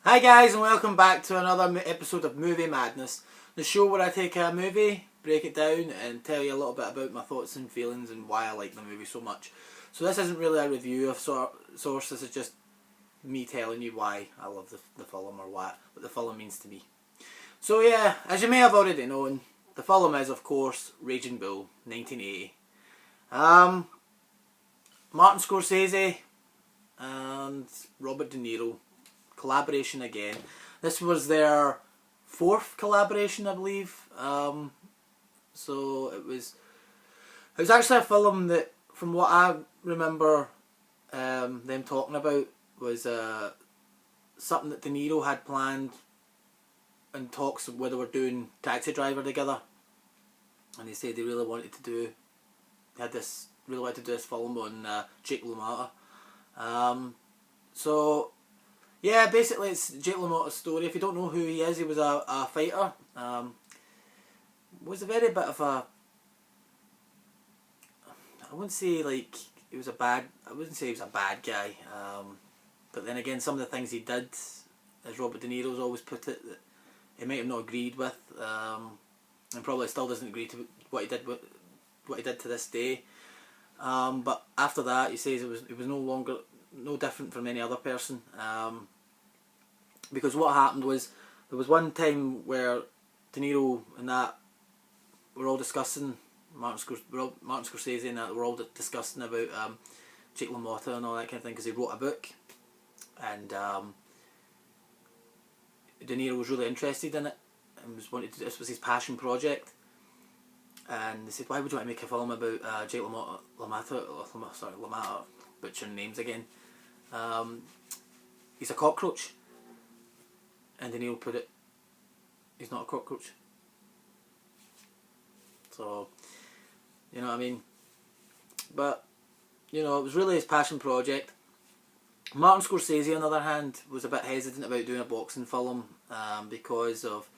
Hi guys, and welcome back to another episode of Movie Madness, the show where I take a movie, break it down and tell you a little bit about my thoughts and feelings and why I like the movie so much. So this isn't really a review of source, this is just me telling you why I love the film or what the film means to me. So yeah, as you may have already known, the film is of course Raging Bull, 1980. Martin Scorsese and Robert de Niro. Collaboration again. This was their fourth collaboration, I believe. So it was actually a film that, from what I remember, them talking about was something that De Niro had planned in talks where they were doing Taxi Driver together, and they said they really wanted to do. They had this really wanted to do this film on Jake LaMotta. So. Yeah, basically it's Jake LaMotta's story. If you don't know who he is, he was a fighter. Was a very bit of a... I wouldn't say like he was a bad... I wouldn't say he was a bad guy. But then again, some of the things he did, as Robert De Niro's always put it, that he might have not agreed with, and probably still doesn't agree to what he did to this day. But after that, he says it was no different from any other person, because what happened was there was one time where De Niro and that were all discussing Martin Scorsese and that were all discussing about Jake LaMotta and all that kind of thing, because he wrote a book, and De Niro was really interested in it and this was his passion project. And they said, why would you want to make a film about Jake LaMotta, butchering names again. He's a cockroach. And De Niro put it, he's not a cockroach. So, you know what I mean? But, you know, it was really his passion project. Martin Scorsese, on the other hand, was a bit hesitant about doing a boxing film because of,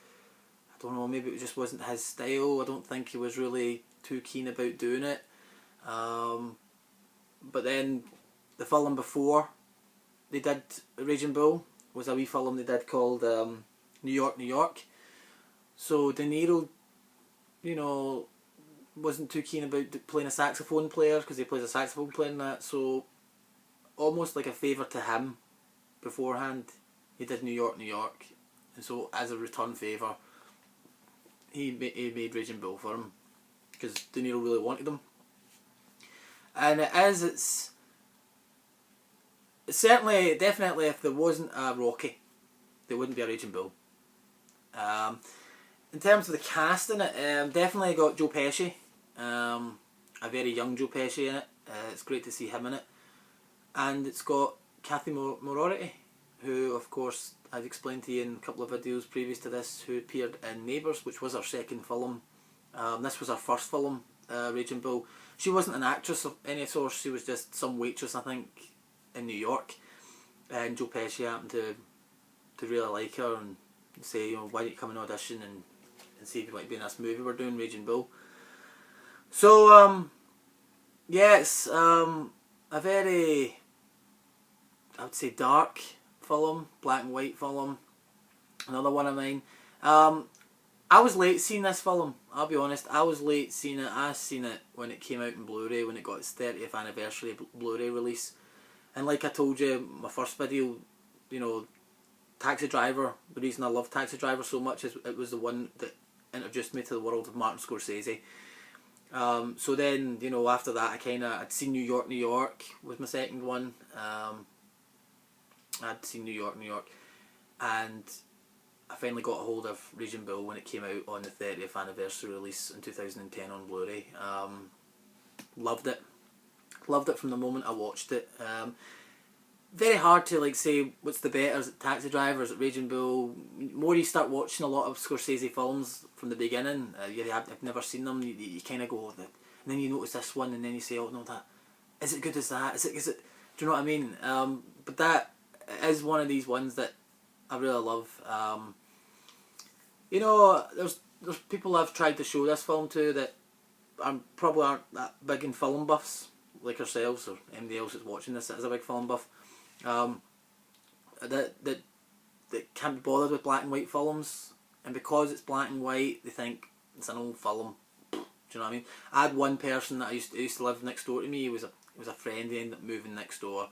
I don't know, maybe it just wasn't his style. I don't think he was really too keen about doing it. But then the film before they did Raging Bull was a wee film they did called New York, New York. So De Niro, you know, wasn't too keen about playing a saxophone player because he plays a saxophone player in that. So almost like a favour to him beforehand, he did New York, New York. And so as a return favour, he made Raging Bull for him because De Niro really wanted him. And it's certainly, definitely, if there wasn't a Rocky, there wouldn't be a Raging Bull. In terms of the cast in it, definitely got Joe Pesci, a very young Joe Pesci in it. It's great to see him in it. And it's got Kathy Moriarty, who of course I've explained to you in a couple of videos previous to this, who appeared in Neighbours, which was her second film. This was her first film, Raging Bull. She wasn't an actress of any sort, she was just some waitress, I think, in New York. And Joe Pesci happened to really like her and say, you know, why don't you come and audition and see if you want to be in this movie we're doing, Raging Bull. So, yeah, it's a very, I would say, dark film, black and white film. Another one of mine. I was late seeing this film, I'll be honest. I was late seeing it. I seen it when it came out in Blu-ray, when it got its 30th anniversary Blu-ray release. And like I told you in my first video, you know, Taxi Driver, the reason I love Taxi Driver so much is it was the one that introduced me to the world of Martin Scorsese. So then, you know, after that I'd seen New York, New York was my second one. I'd seen New York, New York, and I finally got a hold of Raging Bull when it came out on the 30th anniversary release in 2010 on Blu-ray. Loved it from the moment I watched it. Very hard to like say what's the better, is it Taxi Driver, is it Raging Bull? The more you start watching a lot of Scorsese films from the beginning, I've never seen them, you kind of go, and then you notice this one and then you say, oh no, that, is it good as that? Is it, do you know what I mean? But that is one of these ones that I really love. You know, there's people I've tried to show this film to that probably aren't that big in film buffs, like ourselves or anybody else that's watching this that is a big film buff. That that can't be bothered with black and white films, and because it's black and white, they think it's an old film. Do you know what I mean? I had one person that used to live next door to me. He was a friend. He ended up moving next door.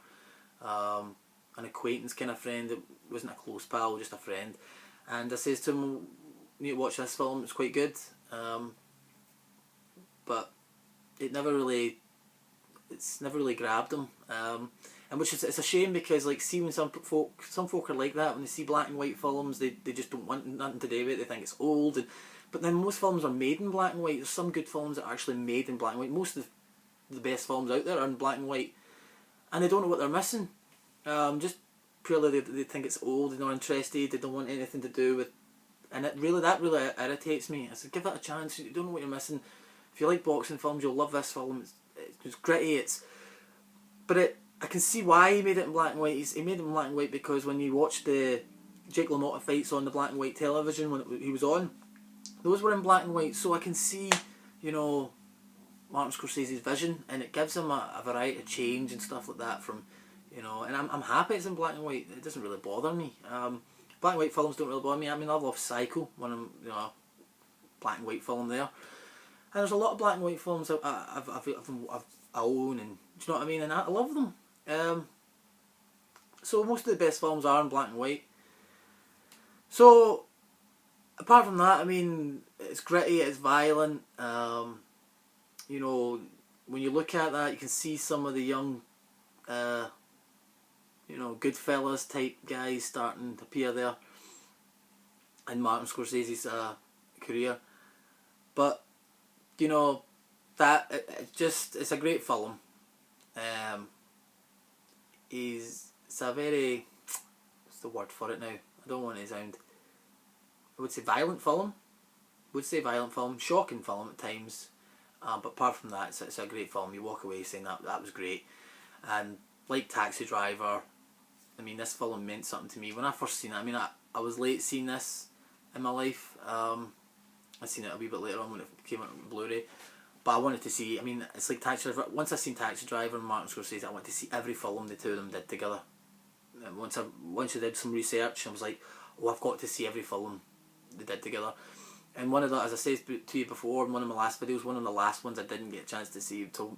An acquaintance kind of friend. It wasn't a close pal, just a friend. And I says to him, "You need to watch this film. It's quite good." But it's never really grabbed him. And which is, it's a shame, because like, see, when some folk are like that, when they see black and white films, they just don't want nothing to do with it. They think it's old. But then most films are made in black and white. There's some good films that are actually made in black and white. Most of the best films out there are in black and white, and they don't know what they're missing. Just purely they think it's old. They're not interested. They don't want anything to do with. And that really irritates me. I said, give it a chance. You don't know what you're missing. If you like boxing films, you'll love this film. It's gritty. I can see why he made it in black and white. He made it in black and white because when you watch the Jake LaMotta fights on the black and white television when he was on, those were in black and white. So I can see, you know, Martin Scorsese's vision, and it gives him a variety of change and stuff like that from, you know, and I'm happy it's in black and white. It doesn't really bother me. Black and white films don't really bother me. I mean, I love Psycho, one of them, you know, black and white film there. And there's a lot of black and white films I own, and do you know what I mean? And I love them. So most of the best films are in black and white. So apart from that, I mean, it's gritty, it's violent. You know, when you look at that, you can see some of the young, you know, Goodfellas type guys starting to appear there in Martin Scorsese's career. But you know, that it's a great film. It's a very, what's the word for it now? I don't want to sound. I would say violent film. Shocking film at times. But apart from that, it's a great film. You walk away saying that was great. And like Taxi Driver, I mean, this film meant something to me when I first seen it. I mean, I was late seeing this in my life. I seen it a wee bit later on when it came out on Blu-ray. But I wanted to see, I mean, it's like Taxi Driver. Once I seen Taxi Driver and Martin Scorsese, I wanted to see every film the two of them did together. And once I did some research, I was like, oh, I've got to see every film they did together. And one of the, as I said to you before, in one of my last videos, one of the last ones I didn't get a chance to see until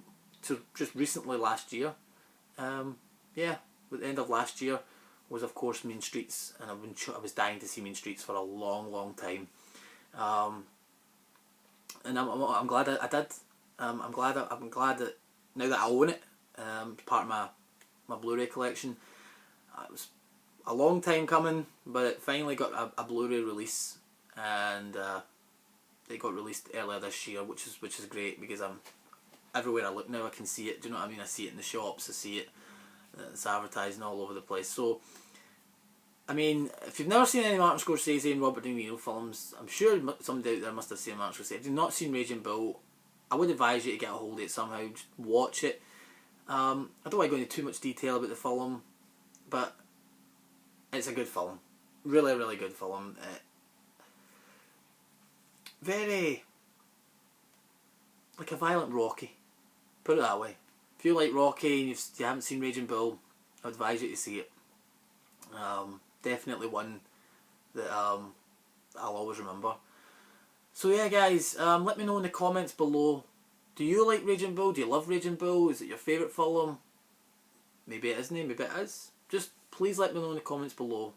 just recently last year. Yeah, at the end of last year was of course Mean Streets, and I was dying to see Mean Streets for a long time. And I'm glad I did. I'm glad that now that I own it, part of my Blu-ray collection. It was a long time coming, but it finally got a Blu-ray release, and it got released earlier this year, which is great, because everywhere I look now I can see it. Do you know what I mean? I see it in the shops. I see it. It's advertising all over the place. So, I mean, if you've never seen any Martin Scorsese and Robert De Niro films, I'm sure somebody out there must have seen Martin Scorsese. If you've not seen Raging Bull, I would advise you to get a hold of it somehow. Just watch it. I don't want to go into too much detail about the film, but it's a good film. Really good film. Very, like a violent Rocky. Put it that way. If you like Rocky and you haven't seen Raging Bull, I would advise you to see it. Definitely one that I'll always remember. So yeah, guys, let me know in the comments below. Do you like Raging Bull? Do you love Raging Bull? Is it your favourite film? Maybe it isn't. Maybe it is. Just please let me know in the comments below.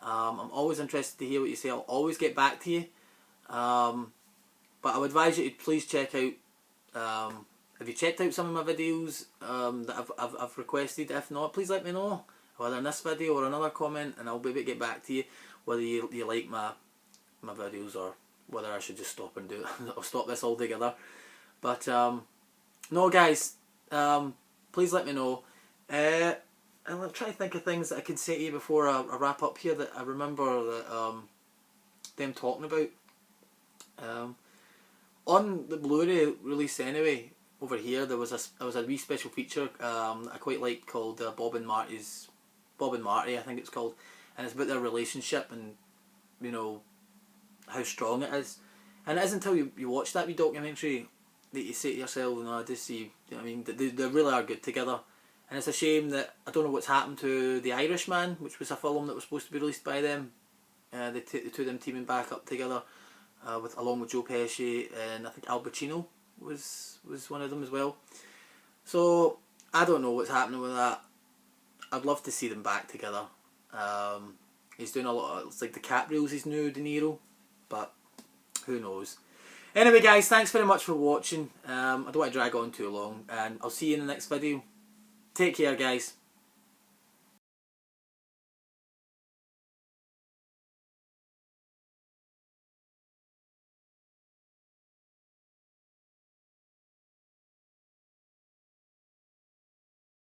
I'm always interested to hear what you say. I'll always get back to you. But I would advise you to please check out. Have you checked out some of my videos that I've requested? If not, please let me know, whether in this video or another comment, and I'll be able to get back to you whether you like my videos, or whether I should just stop and do it or stop this altogether. But no, guys, please let me know. And I'll try to think of things that I can say to you before I wrap up here that I remember that them talking about. On the Blu-ray release anyway, over here there was a wee special feature I quite liked called Bob and Marty, I think it's called, and it's about their relationship and, you know, how strong it is. And it isn't until you watch that wee documentary that you say to yourself, no, I do see, you know what I mean, they really are good together. and it's a shame that I don't know what's happened to The Irishman, which was a film that was supposed to be released by them. The two of them teaming back up together, along with Joe Pesci, and I think Al Pacino was one of them as well. So I don't know what's happening with that. I'd love to see them back together. He's doing a lot of, it's like DiCaprio's his new De Niro, but who knows. Anyway guys, thanks very much for watching. I don't want to drag on too long, and I'll see you in the next video. Take care guys.